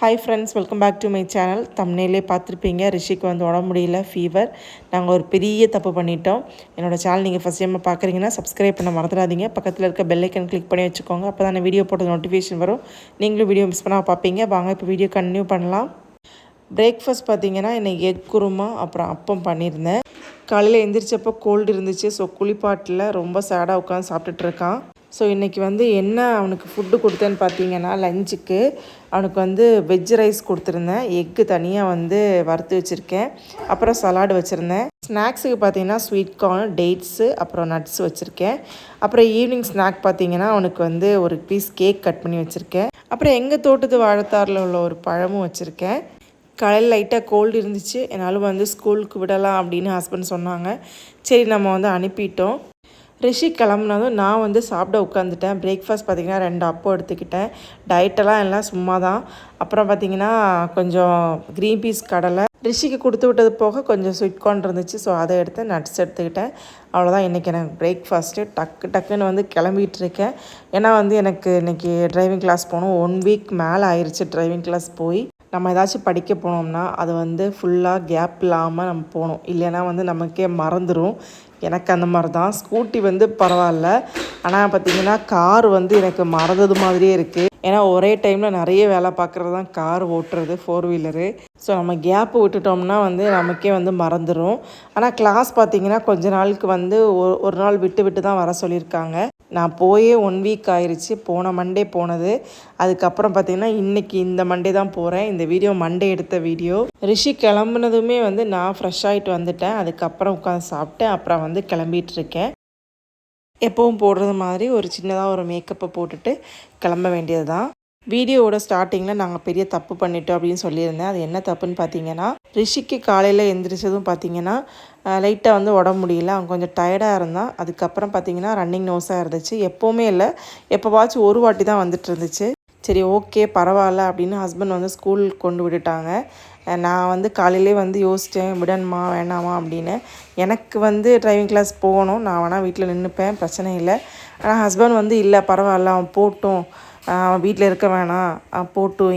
Hi friends, welcome back to my channel. தம்ப்நெயிலே பார்த்துருப்பீங்க, ரிஷிக்கு வந்து உடம்பு முடியல, ஃபீவர். நாங்கள் ஒரு பெரிய தப்பு பண்ணிட்டோம். என்னோடய சேனல் நீங்கள் ஃபஸ்ட் டைம் பார்க்குறீங்கன்னா சப்ஸ்கிரைப் பண்ண மறந்துடாதீங்க. பக்கத்தில் இருக்க பெல் ஐக்கன் கிளிக் பண்ணி வச்சுக்கோங்க. அப்போ தான் வீடியோ போட்ட நோட்டிஃபிகேஷன் வரும். நீங்களும் வீடியோ மிஸ் பண்ணால் பார்ப்பீங்க. வாங்க இப்போ வீடியோ கண்டினியூ பண்ணலாம். பிரேக்ஃபாஸ்ட் பார்த்தீங்கன்னா இன்றைக்கி எக் குருமா அப்புறம் அப்பம் பண்ணியிருந்தேன். காலையில் எந்திரிச்சப்போ கோல்டு இருந்துச்சு. ஸோ குளிப்பாட்டில் ரொம்ப சேடாக உட்காந்து சாப்பிட்டுட்டு இருக்கான். ஸோ இன்றைக்கி வந்து என்ன அவனுக்கு ஃபுட்டு கொடுத்தேன்னு பார்த்தீங்கன்னா, லஞ்சுக்கு அவனுக்கு வந்து வெஜ் ரைஸ் கொடுத்துருந்தேன். எக்கு தனியாக வந்து வறுத்து வச்சுருக்கேன். அப்புறம் சலாடு வச்சுருந்தேன். ஸ்நாக்ஸுக்கு பார்த்தீங்கன்னா ஸ்வீட் கார்ன், டேட்ஸு, அப்புறம் நட்ஸ் வச்சுருக்கேன். அப்புறம் ஈவினிங் ஸ்நாக் பார்த்தீங்கன்னா அவனுக்கு வந்து ஒரு பீஸ் கேக் கட் பண்ணி வச்சுருக்கேன். அப்புறம் எங்கள் தோட்டத்து வாழைத்தாரில் உள்ள ஒரு பழமும் வச்சுருக்கேன். காலையில் லைட்டாக கோல்டு இருந்துச்சு. என்னால் வந்து ஸ்கூலுக்கு விடலாம் அப்படின்னு ஹஸ்பண்ட் சொன்னாங்க. சரி, நம்ம வந்து அனுப்பிட்டோம். ரிஷி கிளம்புனதும் நான் வந்து சாப்பிட உட்காந்துட்டேன். பிரேக்ஃபாஸ்ட் பார்த்திங்கன்னா 2 அப்பம் எடுத்துக்கிட்டேன். டயட்டெல்லாம் எல்லாம் சும்மா தான். அப்புறம் பார்த்திங்கன்னா கொஞ்சம் க்ரீன் பீஸ் கடலை ரிஷிக்கு கொடுத்து விட்டது போக கொஞ்சம் ஸ்வீட் கார்ன் இருந்துச்சு. ஸோ அதை எடுத்து நட்ஸ் எடுத்துக்கிட்டேன். அவ்வளோதான் இன்றைக்கி எனக்கு பிரேக்ஃபாஸ்ட்டு. டக்குன்னு வந்து கிளம்பிகிட்ருக்கேன். ஏன்னா வந்து எனக்கு இன்றைக்கி டிரைவிங் கிளாஸ் போகணும். 1 வீக் மேலே ஆயிடுச்சு டிரைவிங் கிளாஸ் போய். நம்ம ஏதாச்சும் படிக்க போனோம்னா அது வந்து ஃபுல்லாக கேப் இல்லாமல் நம்ம போகணும். இல்லைன்னா வந்து நமக்கே மறந்துடும். எனக்கு அந்த மாதிரி தான். ஸ்கூட்டி வந்து பரவாயில்ல, ஆனால் பார்த்திங்கன்னா கார் வந்து எனக்கு மறந்தது மாதிரியே இருக்குது. ஏன்னா ஒரே டைமில் நிறைய வேலை பார்க்குறது தான் கார் ஓட்டுறது, 4 வீலரு. ஸோ நம்ம கேப்பு விட்டுட்டோம்னா வந்து நமக்கே வந்து மறந்துடும். ஆனால் கிளாஸ் பார்த்திங்கன்னா கொஞ்ச நாளுக்கு வந்து ஒரு நாள் விட்டு தான் வர சொல்லியிருக்காங்க. நான் போயே 1 வீக் ஆயிடுச்சு. போன மண்டே போனது. அதுக்கப்புறம் பார்த்திங்கன்னா இன்றைக்கி இந்த மண்டே தான் போகிறேன். இந்த வீடியோ மண்டே எடுத்த வீடியோ. ரிஷி கிளம்புனதுமே வந்து நான் ஃப்ரெஷ் ஆகிட்டு வந்துட்டேன். அதுக்கப்புறம் உட்காந்து சாப்பிட்டேன். அப்புறம் வந்து கிளம்பிகிட்ருக்கேன். எப்பவும் போடுறது மாதிரி ஒரு சின்னதாக ஒரு மேக்கப்பை போட்டுட்டு கிளம்ப வேண்டியது தான். வீடியோவோட ஸ்டார்டிங்கில் நாங்கள் பெரிய தப்பு பண்ணிட்டோம் அப்படின்னு சொல்லியிருந்தேன். அது என்ன தப்புன்னு பார்த்தீங்கன்னா, ரிஷிக்கு காலையில் எந்திரிச்சதும் பார்த்தீங்கன்னா லைட்டாக வந்து உடம்பு முடியல. அவன் கொஞ்சம் டயர்டாக இருந்தான். அதுக்கப்புறம் பார்த்தீங்கன்னா ரன்னிங் நோஸாக இருந்துச்சு. எப்போவுமே இல்லை, எப்போவாச்சும் ஒரு வாட்டி தான் வந்துட்டு இருந்துச்சு. சரி, ஓகே, பரவாயில்ல அப்படின்னு ஹஸ்பண்ட் வந்து ஸ்கூல் கொண்டு விட்டுட்டாங்க. நான் வந்து காலையிலே வந்து யோசித்தேன், விடணுமா வேணாமா அப்படின்னு. எனக்கு வந்து டிரைவிங் கிளாஸ் போகணும், நான் வேணால் வீட்டில் நின்றுப்பேன், பிரச்சனை இல்லை. ஆனால் ஹஸ்பண்ட் வந்து இல்லை, பரவாயில்ல, அவன் போட்டும், வீட்டில் இருக்க வேணாம், போட்டும்.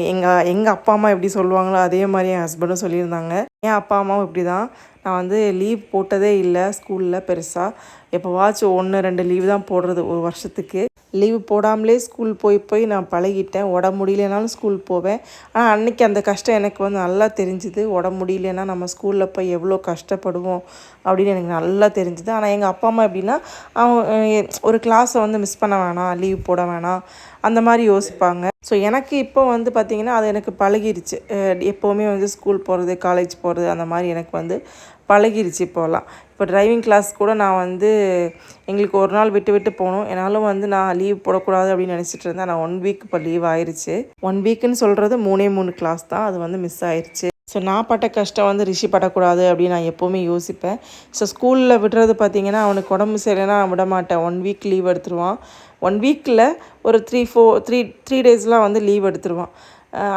எங்கள் அப்பா அம்மா எப்படி சொல்லுவாங்களோ அதே மாதிரி என் ஹஸ்பண்டும் சொல்லியிருந்தாங்க. என் அப்பா அம்மாவும் இப்படி தான். நான் வந்து லீவ் போட்டதே இல்லை ஸ்கூலில் பெருசாக. எப்போவாச்சும் 1-2 லீவ் தான் போடுறது ஒரு வருஷத்துக்கு. லீவு போடாமலே ஸ்கூல் போய் நான் பழகிட்டேன். உடம்பு முடியலனாலும் ஸ்கூல் போவேன். ஆனால் அன்றைக்கி அந்த கஷ்டம் எனக்கு வந்து நல்லா தெரிஞ்சுது. உடம்பு முடியலன்னா நம்ம ஸ்கூலில் போய் எவ்வளோ கஷ்டப்படுவோம் அப்படின்னு எனக்கு நல்லா தெரிஞ்சுது. ஆனால் எங்கள் அப்பா அம்மா எப்படின்னா, அவங்க ஒரு கிளாஸை வந்து மிஸ் பண்ண வேணாம், லீவ் போட வேணாம், அந்த மாதிரி யோசிப்பாங்க. ஸோ எனக்கு இப்போ வந்து பார்த்திங்கன்னா அது எனக்கு பழகிருச்சு. எப்போவுமே வந்து ஸ்கூல் போகிறது, காலேஜ் போகிறது அந்த மாதிரி எனக்கு வந்து பழகிருச்சு இப்போலாம். இப்போ டிரைவிங் கிளாஸ் கூட நான் வந்து எங்களுக்கு ஒரு நாள் விட்டு போகணும். என்னாலும் வந்து நான் லீவ் போடக்கூடாது அப்படின்னு நினச்சிட்டு இருந்தேன். நான் 1 வீக் இப்போ லீவ் ஆயிடுச்சு. 1 வீக்குன்னு சொல்கிறது 3 கிளாஸ் தான், அது வந்து மிஸ் ஆயிடுச்சு. ஸோ நான் பட்ட கஷ்டம் வந்து ரிஷி படக்கூடாது அப்படின்னு நான் எப்போவுமே யோசிப்பேன். ஸோ ஸ்கூலில் விடுறது பார்த்திங்கன்னா அவனுக்கு உடம்பு சரியில்லைன்னா நான் விட மாட்டேன். 1 வீக் லீவ் எடுத்துருவான். 1 வீக்கில் ஒரு 3 டேஸ்லாம் வந்து லீவ் எடுத்துருவான்.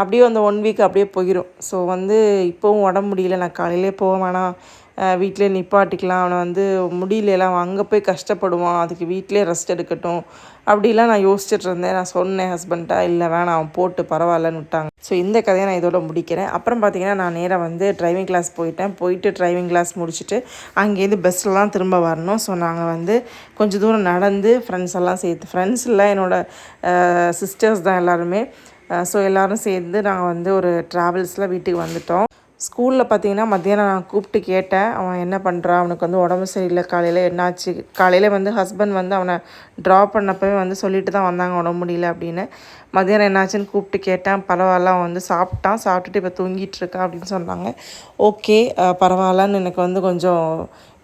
அப்படியே அந்த 1 வீக் அப்படியே போயிடும். ஸோ வந்து இப்போவும் உடம்பு முடியல, நான் காலையிலே போக வேணாம், வீட்டிலே நிப்பாட்டிக்கலாம், அவனை வந்து முடியலாம், அவன் அங்கே போய் கஷ்டப்படுவான், அதுக்கு வீட்டிலே ரெஸ்ட் எடுக்கட்டும் அப்படிலாம் நான் யோசிச்சுட்டு இருந்தேன். நான் சொன்னேன் ஹஸ்பண்ட்டா, இல்லை வேணாம், அவன் போட்டு பரவாயில்லன்னு விட்டாங்க. ஸோ இந்த கதையை நான் இதோட முடிக்கிறேன். அப்புறம் பார்த்திங்கன்னா நான் நேராக வந்து டிரைவிங் கிளாஸ் போயிட்டு டிரைவிங் கிளாஸ் முடிச்சுட்டு அங்கேருந்து பஸ்ஸில் திரும்ப வரணும். ஸோ நாங்கள் வந்து கொஞ்சம் தூரம் நடந்து ஃப்ரெண்ட்ஸ் இல்லை, என்னோடய சிஸ்டர்ஸ் தான் எல்லாருமே. ஸோ எல்லோரும் சேர்ந்து நாங்கள் வந்து ஒரு ட்ராவல்ஸில் வீட்டுக்கு வந்துட்டோம். ஸ்கூலில் பார்த்திங்கன்னா மத்தியானம் நான் கூப்பிட்டு கேட்டேன், அவன் என்ன பண்ணுறான், அவனுக்கு வந்து உடம்பு சரியில்லை, காலையில் என்னாச்சு. காலையில் வந்து ஹஸ்பண்ட் வந்து அவனை ட்ராப் பண்ணப்பவே வந்து சொல்லிட்டு தான் வந்தாங்க உடம்பு முடியல அப்படின்னு. மத்தியானம் என்னாச்சுன்னு கூப்பிட்டு கேட்டேன். பரவாயில்ல, அவன் வந்து சாப்பிட்டுட்டு இப்போ தூங்கிட்டு இருக்கான் அப்படின்னு சொன்னாங்க. ஓகே, பரவாயில்லன்னு எனக்கு வந்து கொஞ்சம்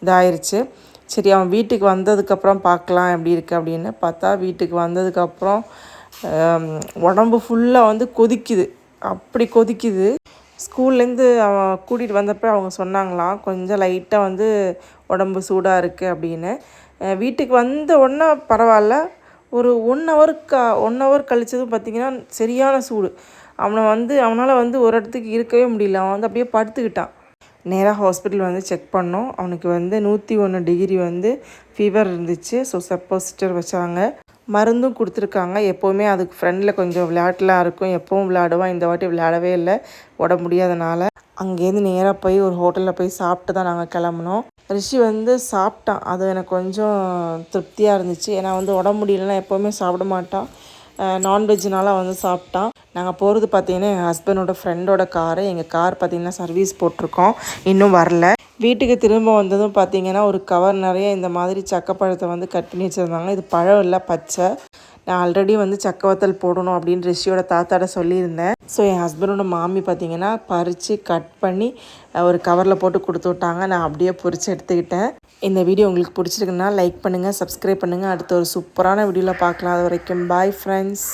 இதாயிருச்சு. சரி, அவன் வீட்டுக்கு வந்ததுக்கப்புறம் பார்க்கலாம் எப்படி இருக்குது அப்படின்னு பார்த்தா, வீட்டுக்கு வந்ததுக்கப்புறம் உடம்பு ஃபுல்லாக வந்து கொதிக்குது, அப்படி கொதிக்குது. ஸ்கூல்லேருந்து அவன் கூட்டிகிட்டு வந்தப்போ அவங்க சொன்னாங்களாம், கொஞ்சம் லைட்டாக வந்து உடம்பு சூடாக இருக்குது அப்படின்னு. வீட்டுக்கு வந்த உடனே பரவாயில்ல, ஒரு 1 ஹவர் கழிச்சதும் பார்த்திங்கன்னா சரியான சூடு. அவனால் வந்து ஒரு இடத்துக்கு இருக்கவே முடியல. அவன் வந்து அப்படியே படுத்துக்கிட்டான். நேராக ஹாஸ்பிட்டல் வந்து செக் பண்ணோம். அவனுக்கு வந்து 101 டிகிரி வந்து ஃபீவர் இருந்துச்சு. ஸோ சப்போசிட்டர் வச்சாங்க. மருந்தும் கொடுத்துருக்காங்க. எப்போவுமே அதுக்கு ஃப்ரெண்டில் கொஞ்சம் விளையாட்டுலாம் இருக்கும். எப்பவும் விளையாடுவான். இந்த வாட்டி விளையாடவே இல்லை உடம்பு முடியாதனால. அங்கேருந்து நேராக போய் ஒரு ஹோட்டலில் போய் சாப்பிட்டு தான் நாங்கள் கிளம்புனோம். ரிஷி சாப்பிட்டான். அது எனக்கு கொஞ்சம் திருப்தியாக இருந்துச்சு. ஏன்னா உடம்பு முடியலன்னா எப்போவுமே சாப்பிட மாட்டான். நான்வெஜ்னால சாப்பிட்டான். நாங்கள் போகிறது பார்த்திங்கன்னா எங்கள் ஹஸ்பண்டோட ஃப்ரெண்டோட காரு. எங்கள் கார் பார்த்திங்கன்னா சர்வீஸ் போட்டிருக்கோம், இன்னும் வரல. வீட்டுக்கு திரும்ப வந்ததும் பார்த்திங்கன்னா ஒரு கவர் நிறைய இந்த மாதிரி சக்கப்பழத்தை கட் பண்ணி வச்சுருந்தாங்க. இது பழம் இல்லை, பச்சை. நான் ஆல்ரெடி சக்க வத்தல் போடணும் அப்படின்னு ரிஷியோட தாத்தாட சொல்லியிருந்தேன். ஸோ என் ஹஸ்பண்டோட மாமி பார்த்திங்கன்னா பறித்து கட் பண்ணி ஒரு கவரில் போட்டு கொடுத்து விட்டாங்க. நான் அப்படியே பொரித்து எடுத்துக்கிட்டேன். இந்த வீடியோ உங்களுக்கு பிடிச்சிருக்குன்னா லைக் பண்ணுங்கள், சப்ஸ்கிரைப் பண்ணுங்கள். அடுத்த ஒரு சூப்பரான வீடியோவில் பார்க்கலாம். அது வரைக்கும் பாய் ஃப்ரெண்ட்ஸ்.